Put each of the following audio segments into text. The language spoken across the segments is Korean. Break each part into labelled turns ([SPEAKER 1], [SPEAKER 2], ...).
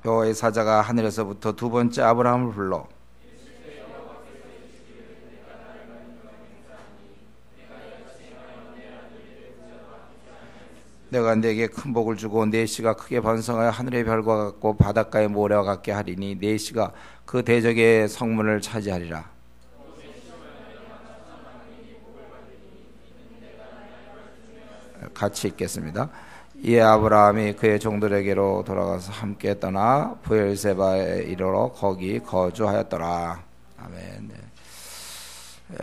[SPEAKER 1] 여호와의 사자가 하늘에서부터 두 번째 아브라함을 불러 내가 네게 큰 복을 주고 네 씨가 크게 번성하여 하늘의 별과 같고 바닷가의 모래와 같게 하리니 네 씨가 그 대적의 성문을 차지하리라. 같이 읽겠습니다. 이에 아브라함이 그의 종들에게로 돌아가서 함께 떠나 브엘세바에 이르러 거기 거주하였더라. 아멘. 네.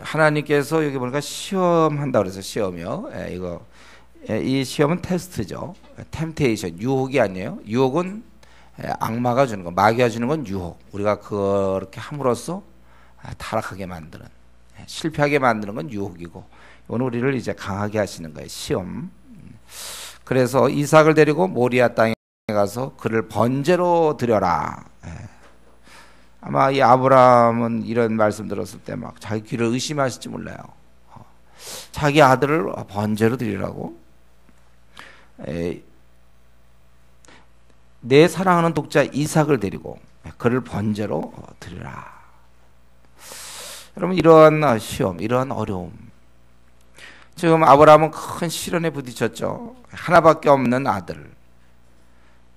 [SPEAKER 1] 하나님께서 여기 보니까 시험한다 그래서 시험이요. 이 시험은 테스트죠. 템테이션, 유혹이 아니에요. 유혹은 악마가 주는 거, 마귀가 주는 건 유혹. 우리가 그렇게 함으로써 타락하게 만드는, 실패하게 만드는 건 유혹이고, 이건 우리를 이제 강하게 하시는 거예요. 시험. 그래서 이삭을 데리고 모리아 땅에 가서 그를 번제로 드려라. 아마 이 아브라함은 이런 말씀 들었을 때 막 자기 귀를 의심하실지 몰라요. 자기 아들을 번제로 드리라고? 내 사랑하는 독자 이삭을 데리고 그를 번제로 드리라. 여러분, 이러한 시험, 이러한 어려움, 지금 아브라함은 큰 시련에 부딪혔죠. 하나밖에 없는 아들,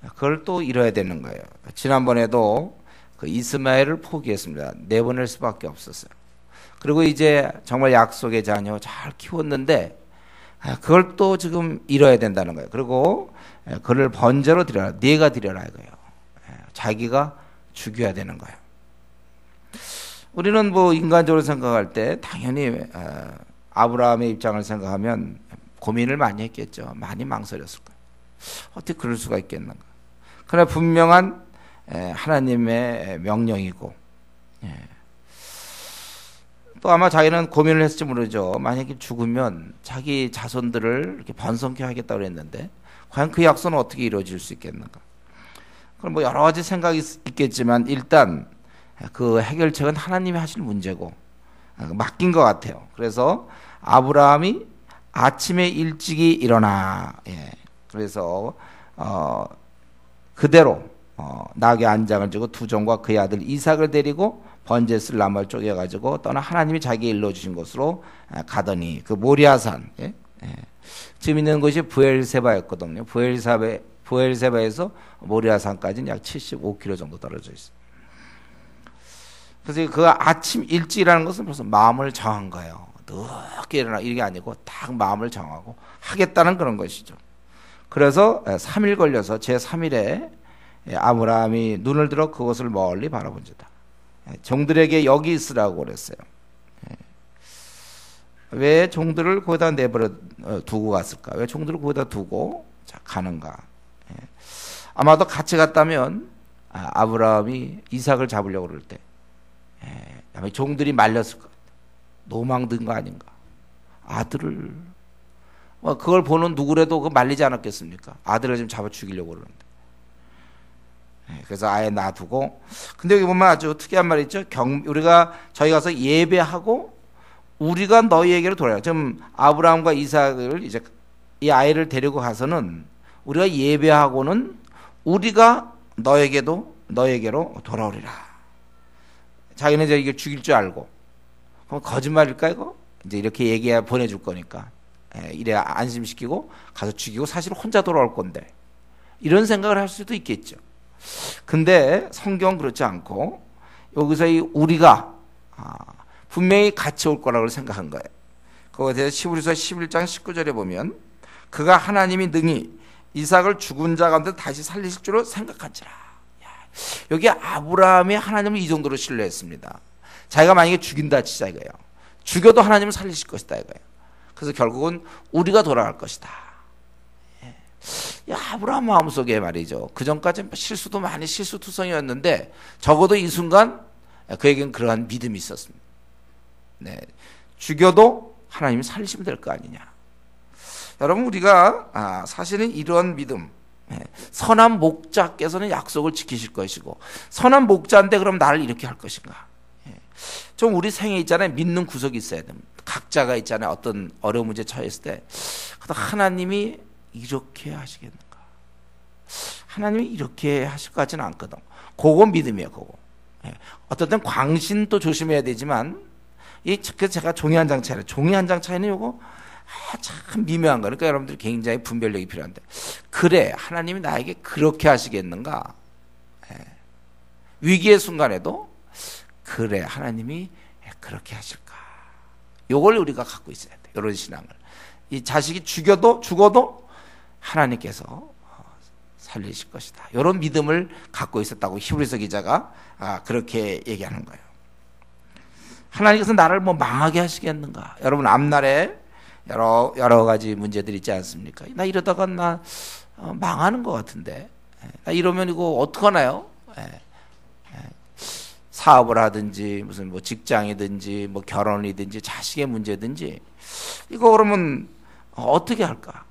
[SPEAKER 1] 그걸 또 잃어야 되는 거예요. 지난번에도 그 이스마엘을 포기했습니다. 내보낼 수밖에 없었어요. 그리고 이제 정말 약속의 자녀 잘 키웠는데 그걸 또 지금 잃어야 된다는 거예요. 그리고 그를 번제로 드려라. 네가 드려라 이거예요. 자기가 죽여야 되는 거예요. 우리는 뭐 인간적으로 생각할 때 당연히 아브라함의 입장을 생각하면 고민을 많이 했겠죠. 많이 망설였을 거예요. 어떻게 그럴 수가 있겠는가. 그러나 분명한 하나님의 명령이고, 또 아마 자기는 고민을 했을지 모르죠. 만약에 죽으면 자기 자손들을 이렇게 번성케 하겠다고 그랬는데 과연 그 약속은 어떻게 이루어질 수 있겠는가. 그럼 뭐 여러 가지 생각이 있겠지만 일단 그 해결책은 하나님이 하실 문제고 맡긴 것 같아요. 그래서 아브라함이 아침에 일찍이 일어나, 그래서 그대로 나귀 안장을 주고 두 종과 그의 아들 이삭을 데리고 번제 쓸 나무를 쪼개가지고 떠나 하나님이 자기 일러 주신 곳으로 가더니 그 모리아산, 지금 있는 곳이 브엘세바였거든요. 브엘세바에서 모리아산까지는 약 75km 정도 떨어져 있어요. 그래서 그 아침 일찍이라는 것은 벌써 마음을 정한 거예요. 늦게 일어나 이게 아니고 딱 마음을 정하고 하겠다는 그런 것이죠. 그래서 3일 걸려서 제3일에 아브라함이 눈을 들어 그것을 멀리 바라본지다. 종들에게 여기 있으라고 그랬어요. 왜 종들을 거기다 내버려 두고 갔을까? 왜 종들을 거기다 두고 가는가? 아마도 같이 갔다면 아브라함이 이삭을 잡으려고 그럴 때 아마 종들이 말렸을 것 같아요. 노망 든 거 아닌가? 아들을 그걸 보는 누구라도 그 말리지 않았겠습니까? 아들을 좀 잡아 죽이려고 그러는데. 그래서 아예 놔두고. 근데 여기 보면 아주 특이한 말이 있죠. 저희 가서 예배하고 우리가 너희에게로 돌아요. 지금 아브라함과 이삭을 이제 이 아이를 데리고 가서는 우리가 예배하고는 우리가 너에게로 돌아오리라. 자기는 이제 이게 죽일 줄 알고. 그럼 거짓말일까 이거? 이제 이렇게 얘기해 보내줄 거니까. 이래 안심시키고 가서 죽이고 사실 혼자 돌아올 건데. 이런 생각을 할 수도 있겠죠. 근데 성경은 그렇지 않고 여기서 이 우리가 분명히 같이 올 거라고 생각한 거예요. 거기에 대해서 히브리서 11장 19절에 보면 그가 하나님이 능히 이삭을 죽은 자 가운데 다시 살리실 줄로 생각한지라. 여기 아브라함이 하나님을 이 정도로 신뢰했습니다. 자기가 만약에 죽인다 치자 이거예요. 죽여도 하나님을 살리실 것이다 이거예요. 그래서 결국은 우리가 돌아갈 것이다. 아브라함 마음속에 말이죠. 그 전까지 실수도 많이 실수투성이었는데 적어도 이 순간 그에겐 그러한 믿음이 있었습니다. 죽여도 하나님이 살리시면 될 거 아니냐. 여러분, 우리가 사실은 이런 믿음, 선한 목자께서는 약속을 지키실 것이고 선한 목자인데 그럼 나를 이렇게 할 것인가. 좀 우리 생에 있잖아요. 믿는 구석이 있어야 됩니다. 각자가 있잖아요. 어떤 어려운 문제에 처했을 때 하나님이 이렇게 하시겠는가? 하나님이 이렇게 하실 것 같지는 않거든. 그거 믿음이에요. 그거. 예. 어떨 땐 광신도 조심해야 되지만 그래서 제가 종이 한 장 차이를 종이 한 장 차이는 요거 참 미묘한 거. 그러니까 여러분들이 굉장히 분별력이 필요한데 그래 하나님이 나에게 그렇게 하시겠는가? 예. 위기의 순간에도 그래 하나님이 그렇게 하실까? 요걸 우리가 갖고 있어야 돼. 이런 신앙을. 이 자식이 죽어도 하나님께서 살리실 것이다. 이런 믿음을 갖고 있었다고 히브리서 기자가 그렇게 얘기하는 거예요. 하나님께서 나를 뭐 망하게 하시겠는가? 여러분 앞날에 여러 가지 문제들이 있지 않습니까? 나 이러다가 나 망하는 것 같은데 나 이러면 이거 어떡하나요? 사업을 하든지 무슨 뭐 직장이든지 뭐 결혼이든지 자식의 문제든지 이거 그러면 어떻게 할까?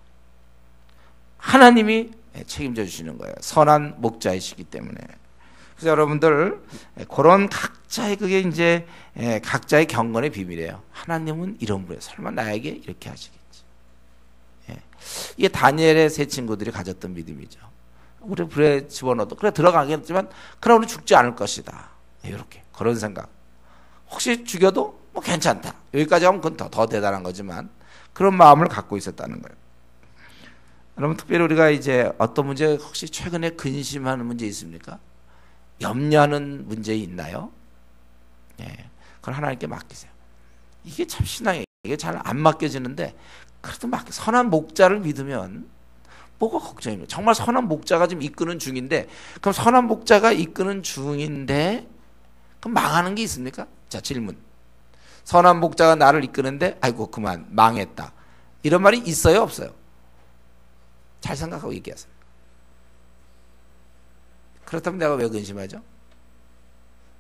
[SPEAKER 1] 하나님이 책임져 주시는 거예요. 선한 목자이시기 때문에. 그래서 여러분들 그런 각자의 그게 이제 각자의 경건의 비밀이에요. 하나님은 이런 분이에요. 설마 나에게 이렇게 하시겠지. 이게 다니엘의 세 친구들이 가졌던 믿음이죠. 우리 불에 집어넣어도 그래 들어가겠지만 그러나 우리 죽지 않을 것이다. 이렇게 그런 생각. 혹시 죽여도 뭐 괜찮다. 여기까지 하면 그건 더 대단한 거지만 그런 마음을 갖고 있었다는 거예요. 여러분 특별히 우리가 이제 어떤 문제 혹시 최근에 근심하는 문제 있습니까? 염려하는 문제 있나요? 그걸 하나님께 맡기세요. 이게 참 신앙이에요. 이게 잘 안 맡겨지는데 그래도 선한 목자를 믿으면 뭐가 걱정입니까? 정말 선한 목자가 지금 이끄는 중인데 그럼 선한 목자가 이끄는 중인데 그럼 망하는 게 있습니까? 자 질문. 선한 목자가 나를 이끄는데 아이고 그만 망했다. 이런 말이 있어요 없어요? 잘 생각하고 얘기하세요. 그렇다면 내가 왜 근심하죠?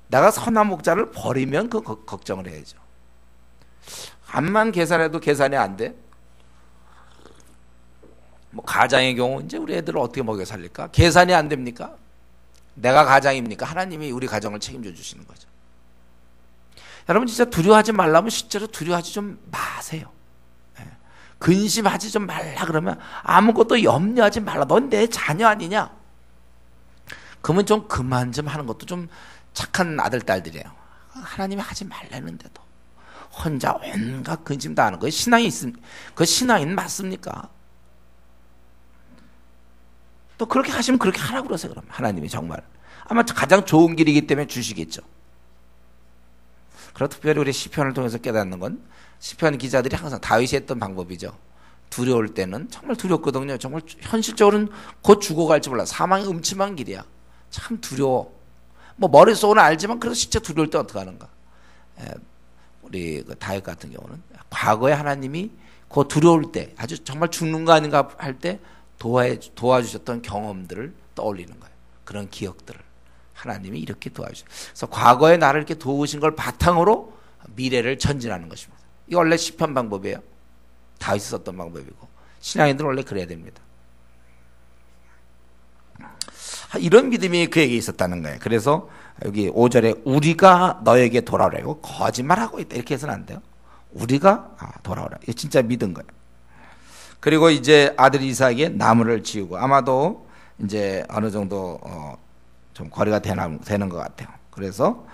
[SPEAKER 1] 내가 선한 목자를 버리면 그 걱정을 해야죠. 암만 계산해도 계산이 안 돼? 뭐 가장의 경우 이제 우리 애들을 어떻게 먹여 살릴까? 계산이 안 됩니까? 내가 가장입니까? 하나님이 우리 가정을 책임져 주시는 거죠. 여러분 진짜 두려워하지 말라면 실제로 두려워하지 좀 마세요. 근심하지 좀 말라 그러면 아무것도 염려하지 말라. 넌 내 자녀 아니냐? 그러면 좀 그만 좀 하는 것도 좀 착한 아들 딸들이에요. 하나님이 하지 말라는데도 혼자 온갖 근심 다 하는 거예요. 신앙이 있습니까? 그 신앙인 맞습니까? 또 그렇게 하시면 그렇게 하라고 그러세요. 그럼 하나님이 정말 아마 가장 좋은 길이기 때문에 주시겠죠. 그리고 특별히 우리 시편을 통해서 깨닫는 건 시편 기자들이 항상 다윗이 했던 방법이죠. 두려울 때는 정말 두렵거든요. 정말 현실적으로는 곧 죽어갈지 몰라. 사망이 음침한 길이야. 참 두려워. 뭐 머릿속으로는 알지만 그래도 진짜 두려울 때 어떻게 하는가. 우리 그 다윗 같은 경우는 과거에 하나님이 그 두려울 때 아주 정말 죽는 거 아닌가 할 때 도와주셨던 경험들을 떠올리는 거예요. 그런 기억들을 하나님이 이렇게 도와주셨어요. 그래서 과거에 나를 이렇게 도우신 걸 바탕으로 미래를 전진하는 것입니다. 이거 원래 시편 방법이에요. 다윗이 썼던 방법이고 신앙인들은 원래 그래야 됩니다. 이런 믿음이 그에게 있었다는 거예요. 그래서 여기 5절에 우리가 너에게 돌아오라고 거짓말하고 있다 이렇게 해서는 안 돼요. 우리가 돌아오라. 이게 진짜 믿은 거예요. 그리고 이제 아들 이삭에게 나무를 지우고 아마도 이제 어느 정도 좀 거리가 되는 것 같아요. 그래서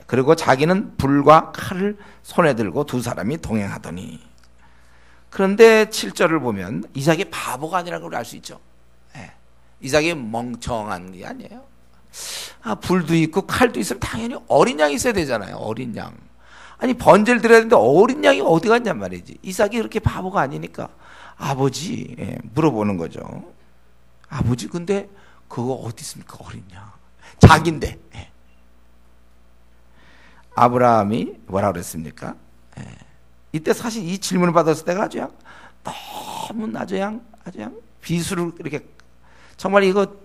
[SPEAKER 1] 그리고 자기는 불과 칼을 손에 들고 두 사람이 동행하더니 그런데 7절을 보면 이삭이 바보가 아니라는 걸 알 수 있죠. 이삭이 멍청한 게 아니에요. 불도 있고 칼도 있으면 당연히 어린 양이 있어야 되잖아요. 어린 양. 아니 번제를 드려야 되는데 어린 양이 어디 갔냔 말이지. 이삭이 그렇게 바보가 아니니까 아버지 물어보는 거죠. 아버지 근데 그거 어디 있습니까? 어린 양. 자기인데. 아브라함이 뭐라 그랬습니까? 이때 사실 이 질문을 받았을 때가 아주 아주 비수를 이렇게 정말 이거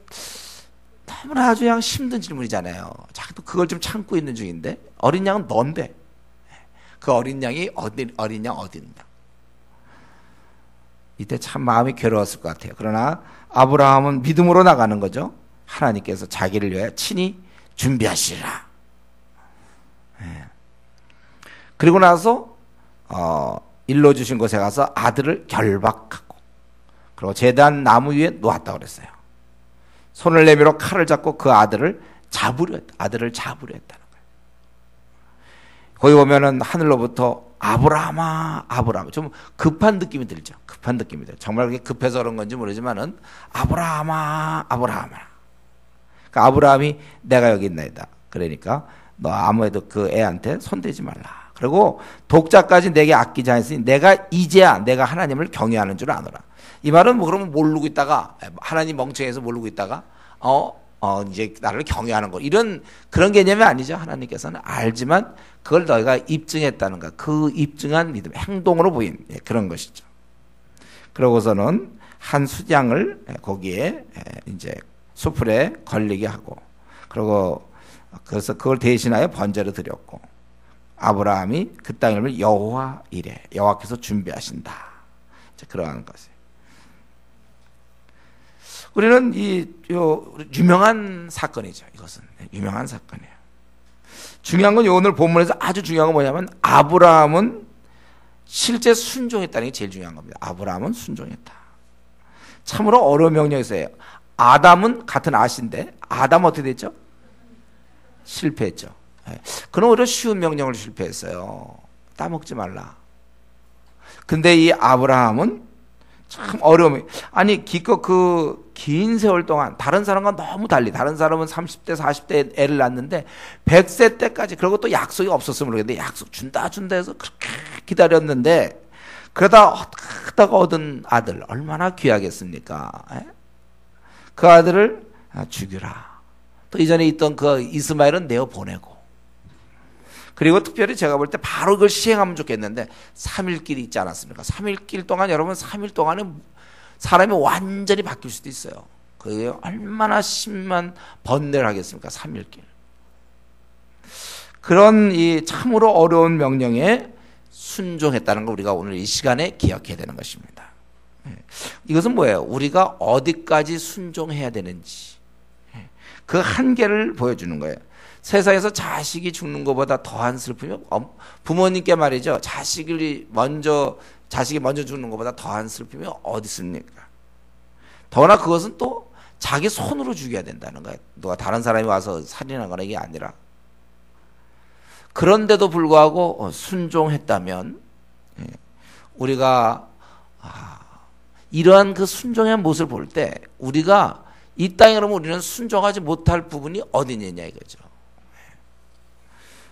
[SPEAKER 1] 너무나 아주 힘든 질문이잖아요. 자기도 그걸 좀 참고 있는 중인데 어린 양은 넌데 그 어린 양이 어린 양 어디 있냐? 이때 참 마음이 괴로웠을 것 같아요. 그러나 아브라함은 믿음으로 나가는 거죠. 하나님께서 자기를 위하여 친히 준비하시리라. 그리고 나서 일러주신 곳에 가서 아들을 결박하고 그리고 제단 나무 위에 놓았다고 그랬어요. 손을 내밀어 칼을 잡고 그 아들을 잡으려 했다는 거예요. 거기 보면은 하늘로부터 아브라함아, 아브라함. 좀 급한 느낌이 들죠. 급한 느낌이 들어요. 정말 그게 급해서 그런 건지 모르지만은 아브라함아, 아브라함아. 그러니까 아브라함이 내가 여기 있나이다. 그러니까 너 아무에도 그 애한테 손대지 말라. 그리고 독자까지 내게 아끼지 않았으니 이제야 내가 하나님을 경외하는 줄 아노라. 이 말은 뭐 그러면 모르고 있다가 하나님 멍청해서 모르고 있다가 이제 나를 경외하는 거 이런 그런 개념이 아니죠. 하나님께서는 알지만 그걸 너희가 입증했다는 것, 그 입증한 믿음, 행동으로 보인 그런 것이죠. 그러고서는 한 수장을 거기에 이제 수풀에 걸리게 하고, 그래서 그걸 대신하여 번제를 드렸고, 아브라함이 그 땅 이름을 여호와 이래, 여호와께서 준비하신다. 그러한 것이에요. 우리는 유명한 사건이죠. 이것은 유명한 사건이에요. 중요한 건 오늘 본문에서 아주 중요한 건 뭐냐면 아브라함은 실제 순종했다는 게 제일 중요한 겁니다. 아브라함은 순종했다. 참으로 어려운 명령이었어요. 아담은 같은 아신데 아담은 어떻게 됐죠? 실패했죠. 그는 오히려 쉬운 명령을 실패했어요. 따먹지 말라. 근데 이 아브라함은 참 어려움이, 아니 기껏 그 긴 세월 동안 다른 사람과 너무 달리, 다른 사람은 30대 40대 애를 낳는데 100세 때까지, 그리고 또 약속이 없었으면 모르겠는데 약속 준다 해서 그렇게 기다렸는데, 그러다가 얻은 아들 얼마나 귀하겠습니까? 그 아들을 죽여라. 또 이전에 있던 그 이스마엘은 내어보내고, 그리고 특별히 제가 볼 때 바로 그걸 시행하면 좋겠는데 3일길이 있지 않았습니까? 3일길 동안, 여러분 3일 동안에 사람이 완전히 바뀔 수도 있어요. 그게 얼마나 심한 번뇌를 하겠습니까? 3일길. 그런 이 참으로 어려운 명령에 순종했다는 걸 우리가 오늘 이 시간에 기억해야 되는 것입니다. 이것은 뭐예요? 우리가 어디까지 순종해야 되는지 그 한계를 보여주는 거예요. 세상에서 자식이 죽는 것보다 더한 슬픔이, 부모님께 말이죠, 자식이 먼저 죽는 것보다 더한 슬픔이 어디 있습니까? 더구나 그것은 또 자기 손으로 죽여야 된다는 거예요. 누가 다른 사람이 와서 살인하거나 이게 아니라. 그런데도 불구하고 순종했다면 우리가 이러한 그 순종의 모습을 볼 때 우리가 이 땅에 그러면 우리는 순종하지 못할 부분이 어디 있느냐 이거죠.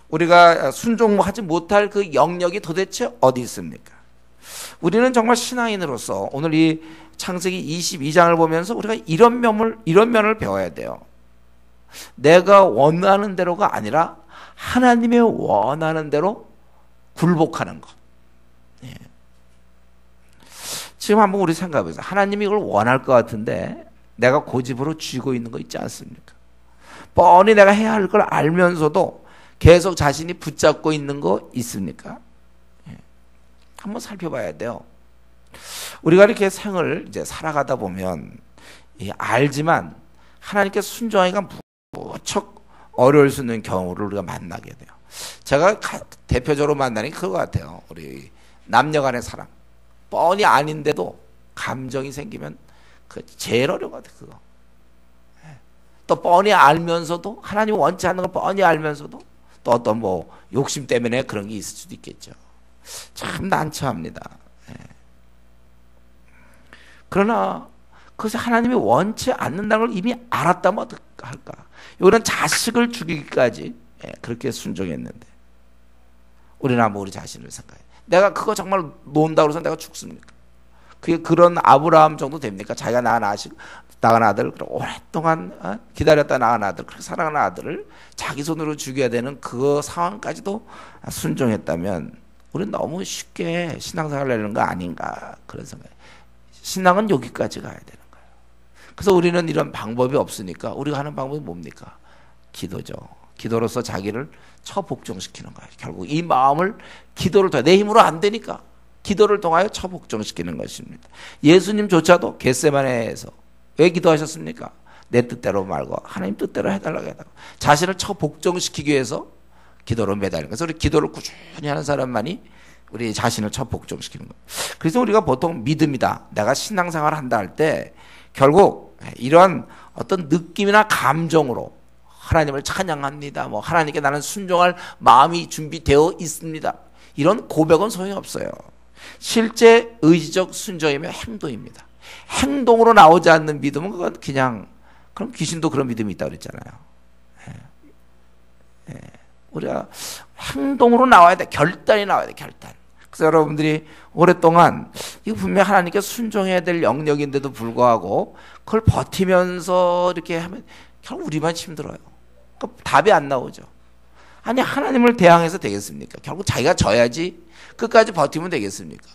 [SPEAKER 1] 우리가 순종하지 못할 그 영역이 도대체 어디 있습니까? 우리는 정말 신앙인으로서 오늘 이 창세기 22장을 보면서 우리가 이런 면을 배워야 돼요. 내가 원하는 대로가 아니라 하나님의 원하는 대로 굴복하는 것. 지금 한번 우리 생각해 보세요. 하나님이 이걸 원할 것 같은데 내가 고집으로 쥐고 있는 거 있지 않습니까? 뻔히 내가 해야 할 걸 알면서도 계속 자신이 붙잡고 있는 거 있습니까? 한번 살펴봐야 돼요. 우리가 이렇게 생을 이제 살아가다 보면 알지만 하나님께 순종하기가 무척 어려울 수 있는 경우를 우리가 만나게 돼요. 제가 대표적으로 만나는 게 그거 같아요. 우리 남녀 간의 사랑. 뻔히 아닌데도 감정이 생기면 그 제일 어려운 것 같아요. 그거. 또 뻔히 알면서도, 하나님이 원치 않는 걸 뻔히 알면서도 또 어떤 뭐 욕심 때문에 그런 게 있을 수도 있겠죠. 참 난처합니다. 그러나 그것이 하나님이 원치 않는다는 걸 이미 알았다면 어떡할까? 이거는 자식을 죽이기까지 그렇게 순종했는데 우리는 한번 우리 자신을 생각해. 내가 그거 정말 논다고 해서 내가 죽습니까? 그게 그런 아브라함 정도 됩니까? 자기가 낳은 아들, 오랫동안 기다렸다 낳은 아들, 그렇게 사랑하는 아들을 자기 손으로 죽여야 되는 그 상황까지도 순종했다면 우리는 너무 쉽게 신앙생활을 하는 거 아닌가, 그런 생각이. 신앙은 여기까지 가야 되는 거예요. 그래서 우리는 이런 방법이 없으니까 우리가 하는 방법이 뭡니까? 기도죠. 기도로서 자기를 처복종시키는 거예요. 결국 이 마음을 기도를 통해, 내 힘으로 안 되니까 기도를 통하여 처복종시키는 것입니다. 예수님조차도 겟세마네에서 왜 기도하셨습니까? 내 뜻대로 말고 하나님 뜻대로 해달라고 해달라고. 자신을 처복종시키기 위해서 기도로 매달리는 거예요. 그래서 우리 기도를 꾸준히 하는 사람만이 우리 자신을 처복종시키는 거예요. 그래서 우리가 보통 믿음이다, 내가 신앙생활을 한다 할 때 결국 이런 어떤 느낌이나 감정으로 하나님을 찬양합니다. 뭐 하나님께 나는 순종할 마음이 준비되어 있습니다. 이런 고백은 소용이 없어요. 실제 의지적 순종이면 행동입니다. 행동으로 나오지 않는 믿음은 그건 그냥, 그럼 귀신도 그런 믿음이 있다고 그랬잖아요. 우리가 행동으로 나와야 돼. 결단이 나와야 돼. 결단. 그래서 여러분들이 오랫동안 이거 분명히 하나님께 순종해야 될 영역인데도 불구하고 그걸 버티면서 이렇게 하면 결국 우리만 힘들어요. 그러니까 답이 안 나오죠. 아니 하나님을 대항해서 되겠습니까? 결국 자기가 져야지 끝까지 버티면 되겠습니까?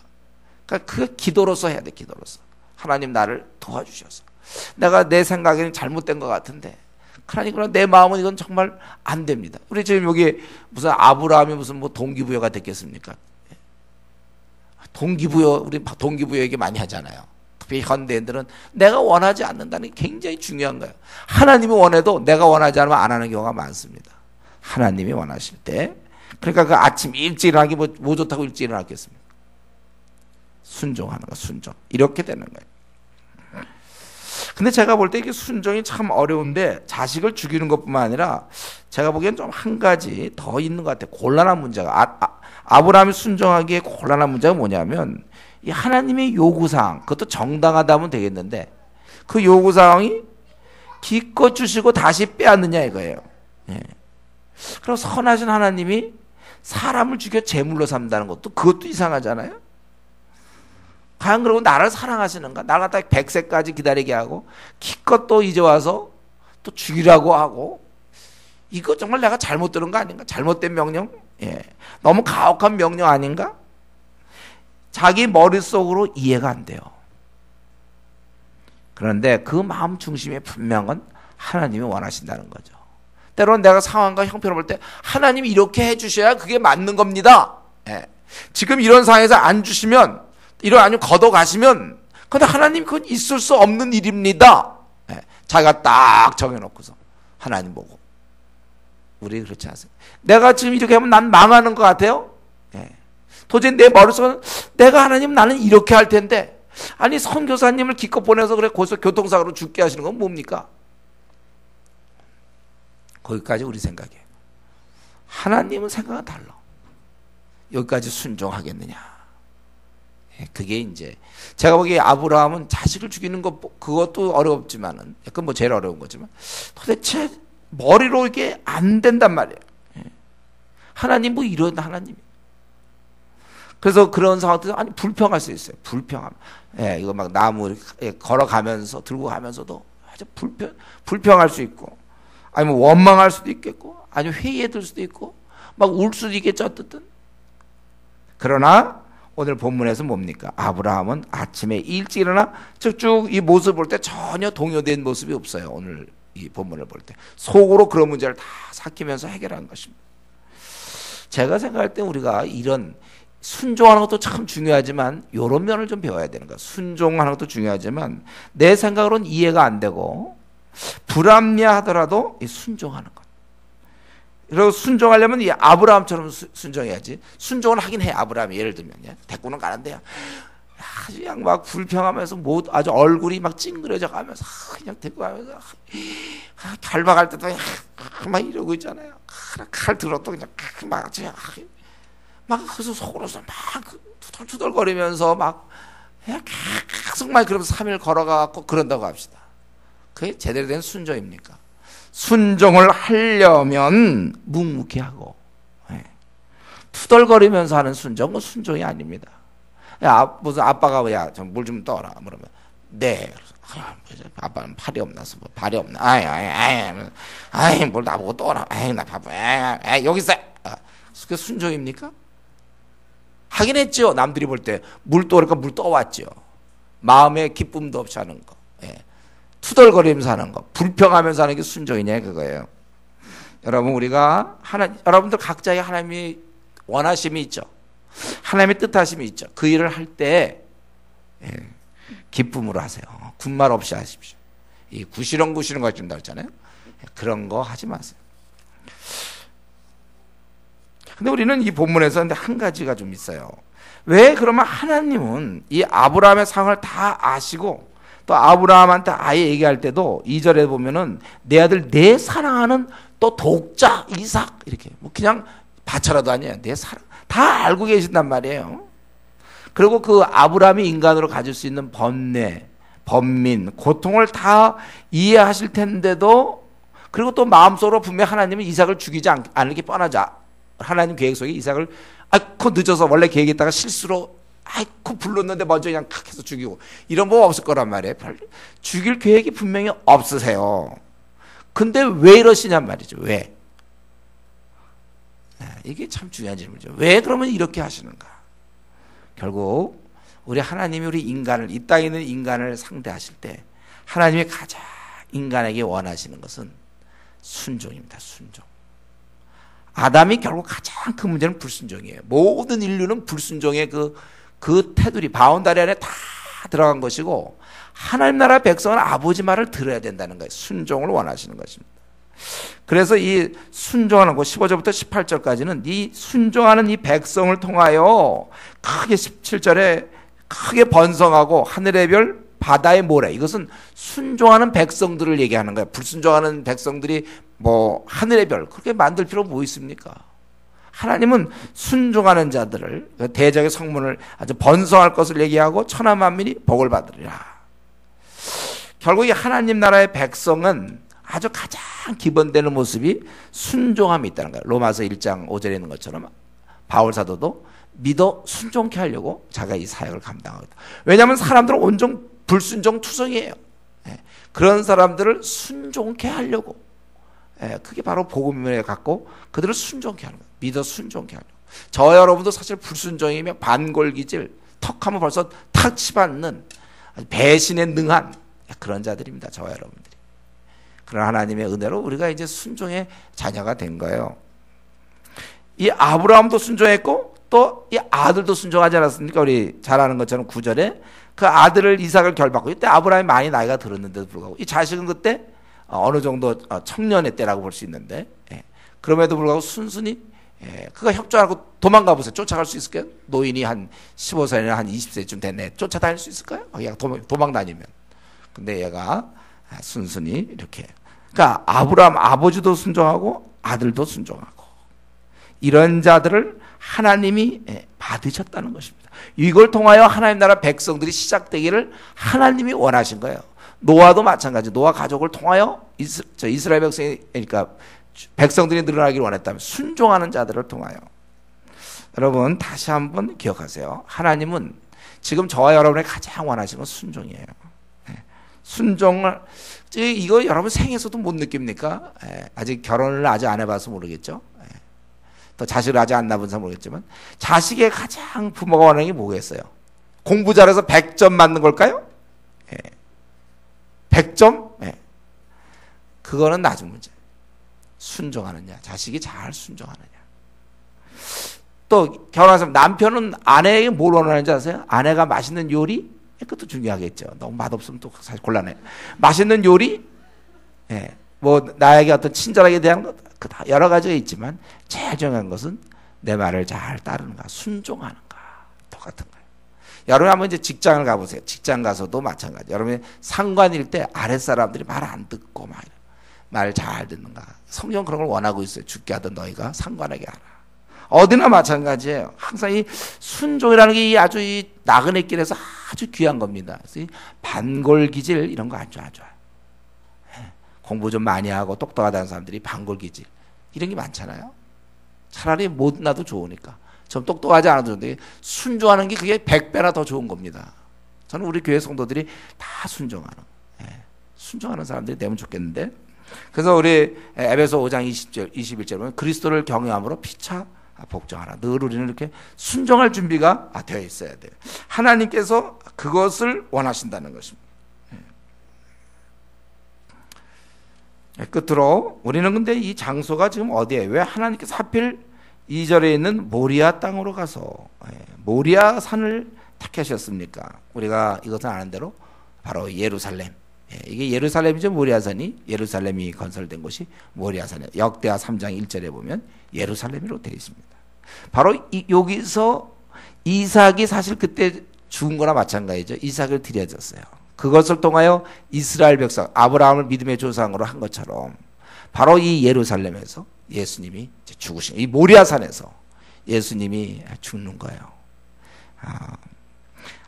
[SPEAKER 1] 그러니까 그 기도로서 해야 돼. 기도로서. 하나님 나를 도와주셔서. 내가 내 생각에는 잘못된 것 같은데 하나님 그러나 내 마음은 이건 정말 안 됩니다. 우리 지금 여기 무슨 아브라함이 무슨 뭐 동기부여가 됐겠습니까? 동기부여, 우리 동기부여 얘기 많이 하잖아요. 특히 현대인들은 내가 원하지 않는다는 게 굉장히 중요한 거예요. 하나님이 원해도 내가 원하지 않으면 안 하는 경우가 많습니다. 하나님이 원하실 때. 그러니까 그 아침 일찍 일어나기 뭐 좋다고 일찍 일어났겠습니까? 순종하는 거, 순종. 이렇게 되는 거예요. 근데 제가 볼 때 이게 순종이 참 어려운데 자식을 죽이는 것뿐만 아니라 제가 보기엔 좀 한 가지 더 있는 것 같아요. 곤란한 문제가. 아브라함이 순종하기에 곤란한 문제가 뭐냐면 이 하나님의 요구사항, 그것도 정당하다면 되겠는데 그 요구사항이 기껏 주시고 다시 빼앗느냐 이거예요. 예. 그리고 선하신 하나님이 사람을 죽여 제물로 삼다는 것도 그것도 이상하잖아요. 과연 그러고 나를 사랑하시는가? 나를 갖다 100세까지 기다리게 하고 기껏 또 이제 와서 또 죽이라고 하고 이거 정말 내가 잘못 들은 거 아닌가? 잘못된 명령? 예. 너무 가혹한 명령 아닌가? 자기 머릿속으로 이해가 안 돼요. 그런데 그 마음 중심에 분명한 하나님이 원하신다는 거죠. 때로는 내가 상황과 형편을 볼 때 하나님이 이렇게 해주셔야 그게 맞는 겁니다. 예. 지금 이런 상황에서 안 주시면 아니면 걷어가시면 근데 하나님 그건 있을 수 없는 일입니다. 예. 자기가 딱 정해놓고서 하나님 보고 우리 그렇지 않습니다. 내가 지금 이렇게 하면 난 망하는 것 같아요. 예. 도저히 내 머릿속은 내가 하나님 나는 이렇게 할 텐데 아니 선교사님을 기껏 보내서 그래 거기서 교통사고로 죽게 하시는 건 뭡니까? 거기까지 우리 생각이에요. 하나님은 생각은 달라. 여기까지 순종하겠느냐? 그게 이제 제가 보기에 아브라함은 자식을 죽이는 것 그것도 어렵지만은 약간 뭐 제일 어려운 거지만 도대체 머리로 이게 안 된단 말이에요. 하나님 뭐 이런 하나님. 그래서 그런 상황에서 아니 불평할 수 있어요. 불평함. 예, 이거 막 나무 이렇게 걸어가면서 들고 가면서도 아주 불평할 수 있고, 아니면 원망할 수도 있겠고, 아니면 회의에 들 수도 있고, 막 울 수도 있겠죠 어떻든. 그러나 오늘 본문에서 뭡니까? 아브라함은 아침에 일찍 일어나 쭉 이 모습을 볼 때 전혀 동요된 모습이 없어요. 오늘 이 본문을 볼 때 속으로 그런 문제를 다 삭히면서 해결한 것입니다. 제가 생각할 때 우리가 이런 순종하는 것도 참 중요하지만 이런 면을 좀 배워야 되는 거야. 순종하는 것도 중요하지만 내 생각으로는 이해가 안 되고 불합리하더라도 이 순종하는 것. 그리고 순종하려면 이 아브라함처럼 순종해야지. 순종을 하긴 해. 아브라함이 예를 들면 대꾸는 가는데요. 아주 그냥 막 불평하면서 뭐 아주 얼굴이 막 찡그려져 가면서 그냥 대꾸 하면서 밟아갈 때도 막 이러고 있잖아요. 칼 들어도 그냥 막 그래서 속으로서 막 투덜투덜거리면서 막 계속 막 그러면서 3일 걸어가고 그런다고 합시다. 그게 제대로 된 순종입니까? 순종을 하려면 묵묵히하고 투덜거리면서 하는 순종은 순종이 아닙니다. 야, 무슨 아빠가 야, 물 좀 떠라. 그러면 네. 아빠는 팔이 없나서 뭐 발이 없나. 아이, 뭘 나보고 떠라. 아이, 나 바빠. 여기 있어. 그게 순종입니까? 하긴 했죠. 남들이 볼 때 물 떠오니까 물 떠왔죠. 마음에 기쁨도 없이 하는 거. 투덜거리면서 하는 거, 불평하면서 하는 게 순종이냐 그거예요. 여러분 우리가 여러분들 각자의 하나님의 원하심이 있죠. 하나님의 뜻하심이 있죠. 그 일을 할 때 기쁨으로 하세요. 군말 없이 하십시오. 이 구시렁 거 해준다 했잖아요. 그런 거 하지 마세요. 근데 우리는 이 본문에서 한 가지가 좀 있어요. 왜 그러면 하나님은 이 아브라함의 상황을 다 아시고 또 아브라함한테 아예 얘기할 때도 2절에 보면은 내 아들 내 사랑하는 또 독자 이삭 이렇게 뭐 그냥 바쳐라도 아니에요. 내 사랑 다 알고 계신단 말이에요. 그리고 그 아브라함이 인간으로 가질 수 있는 번뇌, 번민, 고통을 다 이해하실 텐데도 그리고 또 마음속으로 분명 하나님은 이삭을 죽이지 않을 게 뻔하죠. 하나님 계획 속에 이삭을 아이고 늦어서 원래 계획했다가 실수로 아이고 불렀는데 먼저 그냥 칵 해서 죽이고 이런 법 없을 거란 말이에요. 죽일 계획이 분명히 없으세요. 근데 왜 이러시냔 말이죠. 왜? 이게 참 중요한 질문이죠. 왜 그러면 이렇게 하시는가? 결국 우리 하나님이 우리 인간을 이 땅에 있는 인간을 상대하실 때 하나님이 가장 인간에게 원하시는 것은 순종입니다. 순종. 아담이 결국 가장 큰 문제는 불순종이에요. 모든 인류는 불순종의 그 테두리, 바운다리 안에 다 들어간 것이고 하나님 나라 백성은 아버지 말을 들어야 된다는 거예요. 순종을 원하시는 것입니다. 그래서 이 순종하는 거 15절부터 18절까지는 이 순종하는 이 백성을 통하여 크게 17절에 크게 번성하고 하늘의 별 바다의 모래 이것은 순종하는 백성들을 얘기하는 거예요. 불순종하는 백성들이 뭐 하늘의 별 그렇게 만들 필요 뭐 있습니까? 하나님은 순종하는 자들을 대적의 성문을 아주 번성할 것을 얘기하고 천하 만민이 복을 받으리라. 결국 이 하나님 나라의 백성은 아주 가장 기본되는 모습이 순종함이 있다는 거예요. 로마서 1장 5절에 있는 것처럼 바울 사도도 믿어 순종케 하려고 자기가 이 사역을 감당하거든. 왜냐하면 사람들은 온종 불순종 투성이에요. 그런 사람들을 순종케 하려고 그게 바로 복음을 갖고 그들을 순종케 하는 거예요. 믿어 순종케 하려고. 저 여러분도 사실 불순종이면 반골기질 턱하면 벌써 탁 치받는 배신에 능한 그런 자들입니다. 저 여러분들이. 그런 하나님의 은혜로 우리가 이제 순종의 자녀가 된 거예요. 이 아브라함도 순종했고 또 이 아들도 순종하지 않았습니까? 우리 잘 아는 것처럼 9절에 그 아들을 이삭을 결받고 이때 아브라함이 많이 나이가 들었는데도 불구하고 이 자식은 그때 어느 정도 청년의 때라고 볼 수 있는데 그럼에도 불구하고 순순히 그가 협조하고 도망가 보세요. 쫓아갈 수 있을까요? 노인이 한 15세나 한 20세쯤 됐네. 쫓아다닐 수 있을까요? 그냥 도망 다니면. 근데 얘가 순순히 이렇게 그러니까 아브라함 아버지도 순종하고 아들도 순종하고 이런 자들을 하나님이 받으셨다는 것입니다. 이걸 통하여 하나님 나라 백성들이 시작되기를 하나님이 원하신 거예요. 노아도 마찬가지. 노아 가족을 통하여 이스라엘 백성이 그러니까 백성들이 늘어나기를 원했다면 순종하는 자들을 통하여. 여러분 다시 한번 기억하세요. 하나님은 지금 저와 여러분의 가장 원하시는 건 순종이에요. 순종을 이거 여러분 생에서도 못 느낍니까? 아직 결혼을 아직 안 해봐서 모르겠죠. 또 자식을 아직 안 낳아서 모르겠지만 자식의 가장 부모가 원하는 게 뭐겠어요? 공부 잘해서 100점 맞는 걸까요? 100점? 그거는 낮은 문제. 순종하느냐, 자식이 잘 순종하느냐. 또 결혼해서 남편은 아내에게 뭘 원하는지 아세요? 아내가 맛있는 요리? 그것도 중요하겠죠. 너무 맛없으면 또 사실 곤란해. 맛있는 요리? 뭐 나에게 어떤 친절하게 대한 것, 다 여러 가지가 있지만 제일 중요한 것은 내 말을 잘 따르는가, 순종하는가, 똑같은 거예요. 여러분 한번 이제 직장을 가보세요. 직장 가서도 마찬가지. 여러분이 상관일 때 아랫사람들이 말 안 듣고 말 잘 듣는가. 성경 그런 걸 원하고 있어요. 죽게 하던 너희가 상관하게 하라. 어디나 마찬가지예요. 항상 이 순종이라는 게 아주 이 나그네 길에서 아주 귀한 겁니다. 그래서 이 반골기질 이런 거 아주 좋아요. 공부 좀 많이 하고 똑똑하다는 사람들이 반골기질 이런 게 많잖아요. 차라리 못 나도 좋으니까. 좀 똑똑하지 않아도 좋은데 순종하는 게 그게 100배나 더 좋은 겁니다. 저는 우리 교회 성도들이 다 순종하는 사람들이 되면 좋겠는데. 그래서 우리 에베소 5장 20절, 21절 보면 그리스도를 경외함으로 피차 복종하라. 늘 우리는 이렇게 순종할 준비가 되어 있어야 돼요. 하나님께서 그것을 원하신다는 것입니다. 끝으로 우리는 근데 이 장소가 지금 어디에 왜 하나님께서 하필 2절에 있는 모리아 땅으로 가서 모리아 산을 택하셨습니까? 우리가 이것은 아는 대로 바로 예루살렘. 이게 예루살렘이죠. 모리아산이 예루살렘이 건설된 곳이 모리아산이에요. 역대하 3장 1절에 보면 예루살렘으로 되어 있습니다. 바로 여기서 이삭이 사실 그때 죽은 거나 마찬가지죠. 이삭을 드려졌어요. 그것을 통하여 이스라엘 백성 아브라함을 믿음의 조상으로 한 것처럼 바로 이 예루살렘에서 예수님이 죽으신 이 모리아산에서 예수님이 죽는 거예요.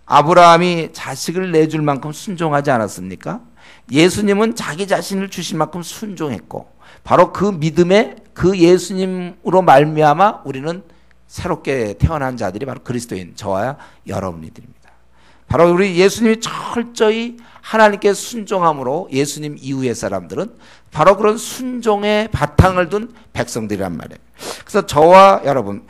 [SPEAKER 1] 아브라함이 자식을 내줄 만큼 순종하지 않았습니까? 예수님은 자기 자신을 주실 만큼 순종했고 바로 그 믿음에 그 예수님으로 말미암아 우리는 새롭게 태어난 자들이 바로 그리스도인 저와 여러분들입니다. 바로 우리 예수님이 철저히 하나님께 순종함으로 예수님 이후의 사람들은 바로 그런 순종의 바탕을 둔 백성들이란 말이에요. 그래서 저와 여러분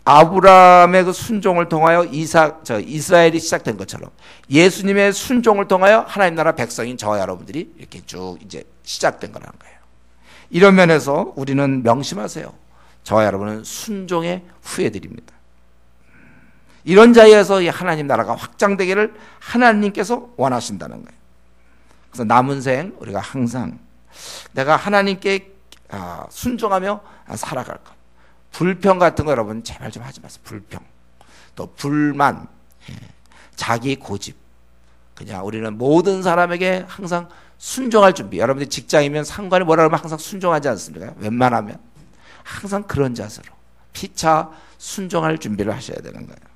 [SPEAKER 1] 아브라함의 그 순종을 통하여 이스라엘이 시작된 것처럼 예수님의 순종을 통하여 하나님 나라 백성인 저와 여러분들이 이렇게 쭉 이제 시작된 거라는 거예요. 이런 면에서 우리는 명심하세요. 저와 여러분은 순종의 후예들입니다. 이런 자리에서 하나님 나라가 확장되기를 하나님께서 원하신다는 거예요. 그래서 남은 생 우리가 항상 내가 하나님께 순종하며 살아갈 것. 불평 같은 거 여러분 제발 좀 하지 마세요. 불평. 또 불만, 자기 고집. 그냥 우리는 모든 사람에게 항상 순종할 준비. 여러분들 직장이면 상관이 뭐라 그러면 항상 순종하지 않습니까? 웬만하면. 항상 그런 자세로 피차 순종할 준비를 하셔야 되는 거예요.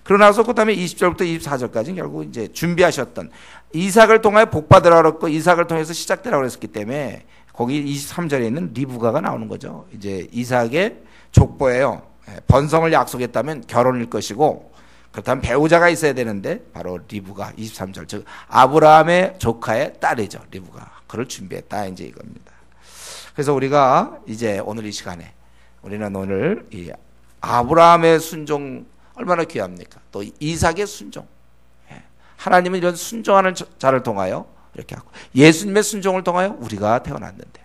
[SPEAKER 1] 그러나서 그 다음에 20절부터 24절까지 결국 이제 준비하셨던 이삭을 통하여 복받으라 그랬고 이삭을 통해서 시작되라고 그랬기 때문에 거기 23절에 있는 리브가가 나오는 거죠. 이제 이삭의 족보예요. 번성을 약속했다면 결혼일 것이고 그렇다면 배우자가 있어야 되는데 바로 리브가 23절 즉 아브라함의 조카의 딸이죠. 리브가 그를 준비했다 이제 이겁니다. 그래서 우리가 이제 오늘 이 시간에 우리는 오늘 이 아브라함의 순종 얼마나 귀합니까? 또 이삭의 순종. 하나님은 이런 순종하는 자를 통하여 이렇게 하고 예수님의 순종을 통하여 우리가 태어났는데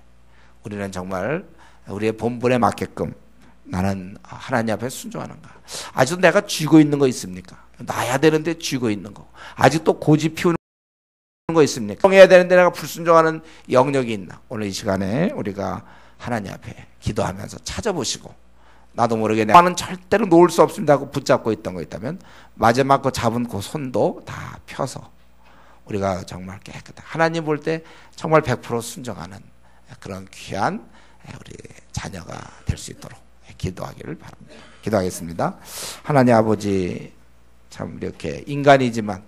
[SPEAKER 1] 우리는 정말 우리의 본분에 맞게끔 나는 하나님 앞에 순종하는가? 아직도 내가 쥐고 있는 거 있습니까? 나야 되는데 쥐고 있는 거. 아직도 고집 피우는 거 있습니까? 순종해야 되는데 내가 불순종하는 영역이 있나? 오늘 이 시간에 우리가 하나님 앞에 기도하면서 찾아보시고 나도 모르게 나는 절대로 놓을 수 없습니다 하고 붙잡고 있던 거 있다면 마지막 거 잡은 그 손도 다 펴서 우리가 정말 깨끗하게 하나님 볼 때 정말 100% 순종하는 그런 귀한 우리 자녀가 될 수 있도록 기도하기를 바랍니다. 기도하겠습니다. 하나님 아버지 참 이렇게 인간이지만